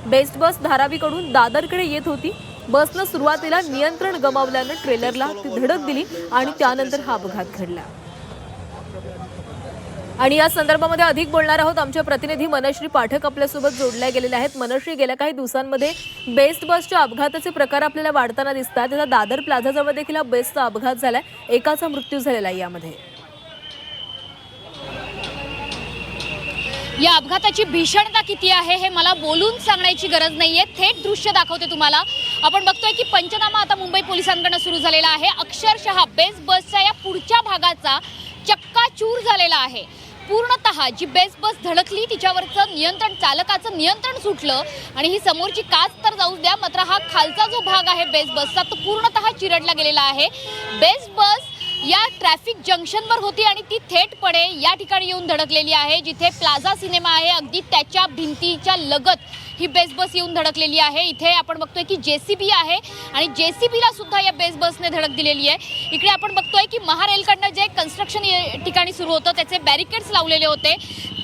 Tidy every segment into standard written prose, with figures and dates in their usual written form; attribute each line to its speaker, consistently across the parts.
Speaker 1: Best बस धारावीकडून दादरकडे येत होती। बसनं सुरुवातीला नियंत्रण गमावल्यानं ट्रेलरला ती धडक दिली आणि त्यानंतर हा अपघात घडला। आणि या संदर्भामध्ये अधिक बोलणार आहोत आमचे प्रतिनिधी मनश्री पाठक आपल्यासोबत जोडले गेलेले आहेत। मनश्री, गेल्या काही दिवसांमध्ये बेस्ट बसच्या अपघाताचे प्रकार आपल्याला वाढताना दिसतात। आता दादर प्लाझाजवळ देखील बेस्टचा अपघात झालाय, एकाचा मृत्यू झालेला आहे। यामध्ये
Speaker 2: या अपघाताची भीषणता किती आहे हे मला बोलून सांगण्याची गरज नाहीये, थेट दृश्य दाखवते तुम्हाला। आपण बघतोय की पंचनामा आता मुंबई पोलिसांकडून सुरू झालेला आहे। अक्षरशः बेस्ट बसच्या या पुढच्या भागाचा चक्काचूर झालेला आहे। पूर्णतः जी बेस्ट बस धडकली तिच्यावरचं नियंत्रण, चालकाचं नियंत्रण सुटलं आणि ही समोरची काच तर जाऊ द्या, मात्र हा खालचा जो भाग आहे बेस्ट बसचा तो पूर्णतः चिरडला गेलेला आहे। बेस्ट बस या ट्रॅफिक जंक्शनवर होती आणि ती थेटपणे या ठिकाणी येऊन धडकलेली आहे, जिथे प्लाझा सिनेमा आहे अगदी त्याच्या भिंतीच्या लगत ही बेस्ट बस येऊन धडकलेली आहे। इथे आपण बघतोय की जेसीबी आहे आणि जेसीबीला सुद्धा या बेस्ट बसने धडक दिलेली आहे। इकडे आपण बघतोय की महारेलकडनं जे कन्स्ट्रक्शन ठिकाणी सुरू होतं त्याचे बॅरिकेड्स लावलेले होते,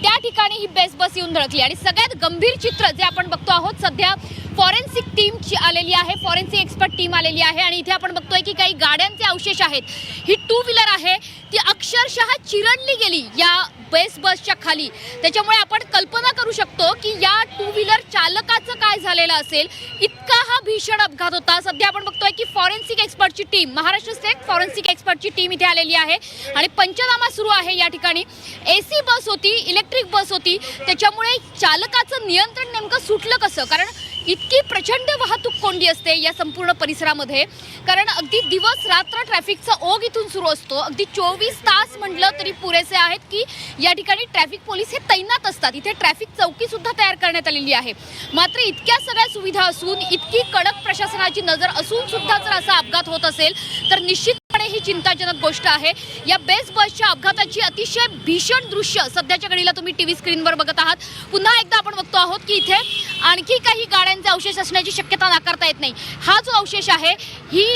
Speaker 2: त्या ठिकाणी ही बेस्ट बस येऊन धडकली। आणि सगळ्यात गंभीर चित्र जे आपण बघतो आहोत, सध्या फॉरेन्सिक टीम आलेली आहे, फॉरेन्सिक एक्सपर्ट टीम आलेली आहे आणि इथे आपण बघतोय की काही गाड्यांचे अवशेष आहेत। ही टू व्हीलर आहे ती अक्षरशः चिरडली गेली या बेस्ट बसच्या खाली। त्याच्यामुळे आपण कल्पना करू शकतो की या टू व्हीलर चालकाचं काय झालेलं असेल, इतका हा भीषण अपघात होता। सध्या आपण बघतोय की फॉरेन्सिक एक्सपर्टची टीम, महाराष्ट्र स्टेट फॉरेन्सिक एक्सपर्टची टीम इथे आलेली आहे आणि पंचनामा सुरू आहे या ठिकाणी। एसी बस होती, इलेक्ट्रिक बस होती, त्याच्यामुळे चालकाचं नियंत्रण नेमकं सुटलं कसं, कारण इतकी प्रचंड वाहतूक कोंडी असते या संपूर्ण परिसरामध्ये, कारण अगदी दिवस रात्र ट्रॅफिकचा ओघ इथून सुरू असतो। अगदी 24 तास म्हटलं तरी पुरेसे आहेत की या ठिकाणी ट्रॅफिक पोलीस हे तैनात असतात। इथे ट्रॅफिक चौकी सुद्धा तयार करण्यात आलेली आहे। मात्र इतक्या सगळ्या सुविधा असून, इतकी कडक प्रशासनाची नजर असून सुद्धा जर असा अपघात होत असेल तर निश्चितपणे ही चिंताजनक गोष्ट आहे। या बेस्ट बसच्या अपघाताची अतिशय भीषण दृश्य सध्याच्या घडीला तुम्ही टीव्ही स्क्रीनवर बघत आहात। पुन्हा एकदा आपण बघतो आहोत की इथे आणखी काही गाड्यांचे अवशेष असण्याची शक्यता नाकारता येत नाही। हा जो अवशेष आहे ही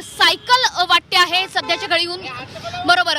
Speaker 2: सायकल वाटते आहे सध्याच्या घडीहून, बरोबर।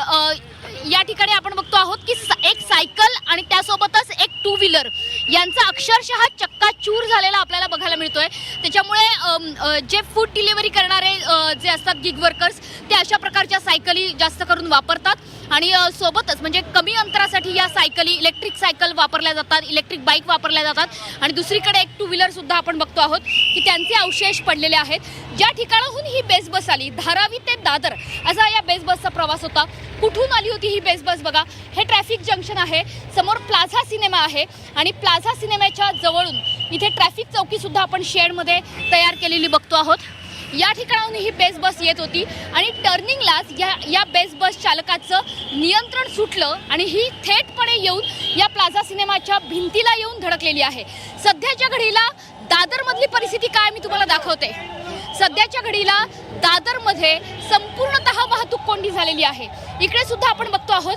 Speaker 2: या ठिकाणी आपण बघतो आहोत की एक सायकल आणि त्यासोबतच एक टू व्हीलर यांचा अक्षरशः चक्काचूर झालेला आपल्याला बघायला मिळतोय। त्याच्यामुळे जे फूड डिलिव्हरी करणारे जे असतात गिग वर्कर्स ते अशा प्रकारच्या सायकली जास्त करून वापरतात आणि सोबतच म्हणजे कमी अंतरासाठी या सायकली, इलेक्ट्रिक सायकल वापरल्या जातात, इलेक्ट्रिक बाईक वापरल्या जातात आणि दुसरीकडे एक टू व्हीलर सुद्धा आपण बघतो आहोत की त्यांचे अवशेष पडलेले आहेत। ज्या ठिकाणाहून ही बेस्ट बस आली, धारावी ते दादर असा या बेस्ट बसचा प्रवास होता। कुठून आली होती ही बेस्ट बस बघा, हे ट्रॅफिक जंक्शन आहे, समोर प्लाझा सिनेमा आहे आणि प्लाझा सिनेमाच्या जवळून इथे ट्रॅफिक चौकी सुद्धा आपण शेडमध्ये तयार केलेली बघतो आहोत। या ठिकाणाहून ही बेस्ट बस येत होती आणि टर्निंगलाच या बेस्ट बस चालकाचं नियंत्रण सुटलं आणि ही थेटपणे येऊन या प्लाझा सिनेमाच्या भिंतीला येऊन धडकलेली आहे। सध्याच्या घडीला दादरमधली परिस्थिती काय मी तुम्हाला दाखवते। सध्याच्या घडीला दादरमध्ये संपूर्णतः वाहतूक कोंडी झालेली आहे। इकडे सुद्धा आपण बघतो आहोत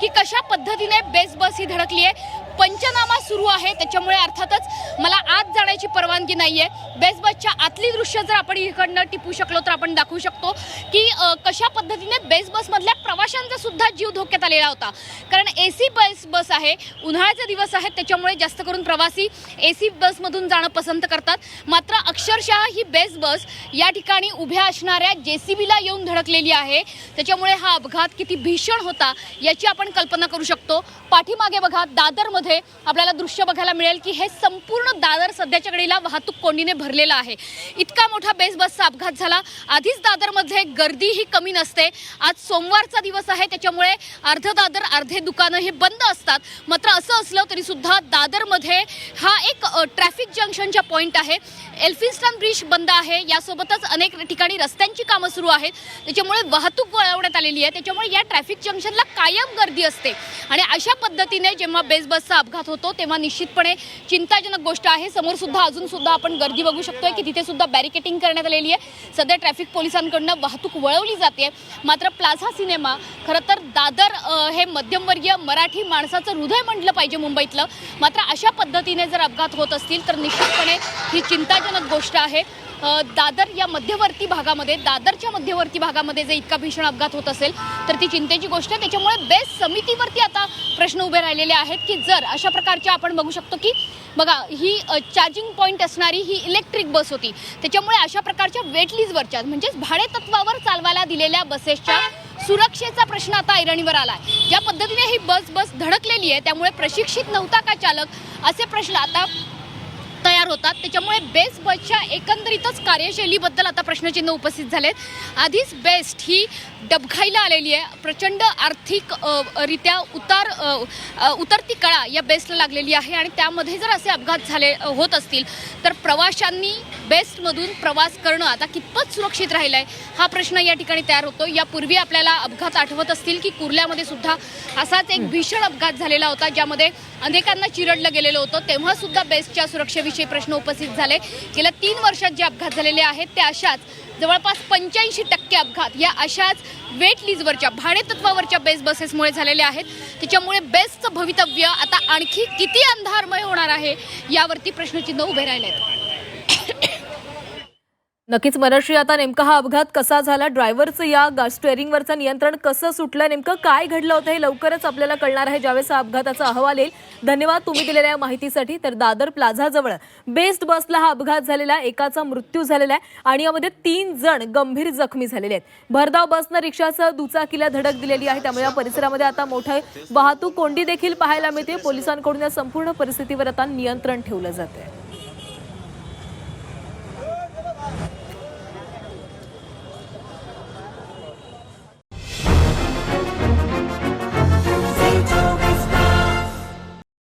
Speaker 2: की कशा पद्धतीने बेस्ट बस ही धडकली आहे। पंचनामा सुरू आहे, त्याच्यामुळे अर्थातच मला आत जाण्याची परवानगी नाहीये। बेस्ट बसच्या आतली दृश्य जर आपण इकडनं टिपू शकलो तर आपण दाखवू शकतो की कशा पद्धतीने बेस्ट बसमधल्या प्रवाशांचा सुद्धा जीव धोक्यात आलेला होता, कारण एसी बस आहे, उन्हाळ्याचे दिवस आहेत, त्याच्यामुळे जास्त करून प्रवासी एसी बसमधून जाणं पसंत करतात। मात्र अक्षरशः ही बेस्ट बस या ठिकाणी उभ्या असणाऱ्या जेसीबीला येऊन धडकलेली आहे, त्याच्यामुळे हा अपघात किती भीषण होता याची आपण कल्पना करू शकतो। पाठीमागे बघा, दादरमध्ये आपल्याला दृश्य बघायला मिळेल की हे संपूर्ण दादर सध्याच्या घडीला वाहतूक कोंडीने भरलेला आहे। इतका मोठा बेस्ट बसचा अपघात झाला। आधीच दादरमध्ये गर्दी ही कमी नसते, आज सोमवारचा दिवस आहे, त्याच्यामुळे अर्ध दादर अर्धे दुकानं हे बंद असतात। मात्र असं असलं तरी सुद्धा दादरमध्ये हा एक ट्रॅफिक जंक्शनचा पॉइंट आहे। एल्फिन्स्टन ब्रिज बंद आहे, यासोबतच अनेक ठिकाणी रस्त्यांची कामं सुरू आहेत, त्याच्यामुळे वाहतूक वळवण्यात आलेली आहे। त्याच्यामुळे या ट्रॅफिक जंक्शनला कायम गर्दी असते आणि अशा पद्धतीने जेव्हा बेस्ट बसचा अपघात होतो तेव्हा निश्चितपणे चिंताजनक गोष्ट आहे। समोर सुद्धा अजून सुद्धा आपण गर्दी बघू शकतोय की तिथे सुद्धा बॅरिकेटिंग करण्यात आलेली आहे। सध्या ट्रॅफिक पोलिसांकडून वाहतूक वळवली जाते। मात्र प्लाझा सिनेमा खरं तर दादर हे मध्यमवर्गीय मराठी माणसाचं हृदय म्हटलं पाहिजे मुंबईतलं, मात्र अशा पद्धतीने जर अपघात होत असतील तर निश्चितपणे ही चिंताजनक गोष्ट आहे। दादर या मध्यवर्ती भागामध्ये, दादरच्या मध्यवर्ती भागामध्ये जर इतका भीषण अपघात होत असेल तर ती चिंतेची गोष्ट आहे. त्याच्यामुळे बेस्ट समितीवरती आता प्रश्न उभे राहिलेले आहेत की जर अशा प्रकारच्या, आपण बघू शकतो की बघा ही चार्जिंग पॉईंट असणारी ही इलेक्ट्रिक बस होती, त्याच्यामुळे अशा प्रकारच्या वेटलीजवरच्या म्हणजेच भाडेतत्वावर चालवायला दिलेल्या बसेसच्या सुरक्षेचा प्रश्न आता ऐरणीवर आला आहे. ज्या पद्धतीने ही बस धडकलेली आहे त्यामुळे प्रशिक्षित नव्हता का चालक असे प्रश्न आता तयार होतात. त्याच्यामुळे बेस्ट बसच्या एकंदरीतच कार्यशैलीबद्दल आता प्रश्नचिन्ह उपस्थित झालेत. आधीच बेस्ट ही डबघाईला आलेली आहे, प्रचंड आर्थिक रित्या उतरती कळा या बेस्टला लागलेली आहे आणि त्यामध्ये जर असे अपघात होत असतील तर प्रवाशांनी बेस्टमधून प्रवास करणं आता कितपत सुरक्षित राहिलं आहे हा प्रश्न या ठिकाणी तयार होतो. यापूर्वी आपल्याला अपघात आठवत असतील की कुर्ल्यामध्ये सुद्धा असाच एक भीषण अपघात झालेला होता ज्यामध्ये अनेकांना चिरडलं गेलेलं होतं. तेव्हा सुद्धा बेस्टच्या सुरक्षेविषयी प्रश्न उपस्थित झाले. गेल्या 3 वर्षात जे अपघात झालेले आहेत ते अशाच जवळपास 85% अपघात या अशाच वेट लीजवरच्या भाडेतत्वावरच्या बेस्ट बसेसमुळे झालेले आहेत. त्याच्यामुळे बेस्टचं भवितव्य आता आणखी किती अंधारमय होणार आहे यावरती प्रश्नचिन्ह उभे राहिले आहेत.
Speaker 1: नक्कीच मनश्री, आता नेमका हा अपघात कसा झाला, ड्रायव्हरचं या स्टेअरिंगवरचं नियंत्रण कसं सुटलं, नेमकं काय घडलं होतं हे लवकरच आपल्याला कळणार आहे ज्यावेळेस हा अपघाताचा अहवाल येईल. धन्यवाद तुम्ही दिलेल्या माहितीसाठी. तर दादर प्लाझाजवळ बेस्ट बसला हा अपघात झालेला आहे, एकाचा मृत्यू झालेला आहे आणि यामध्ये 3 जण गंभीर जखमी झालेले आहेत. भरधाव बसनं रिक्षासह दुचाकीला धडक दिलेली आहे, त्यामुळे या परिसरामध्ये आता मोठं वाहतूक कोंडी देखील पाहायला मिळते. पोलिसांकडून या संपूर्ण परिस्थितीवर आता नियंत्रण ठेवलं जाते.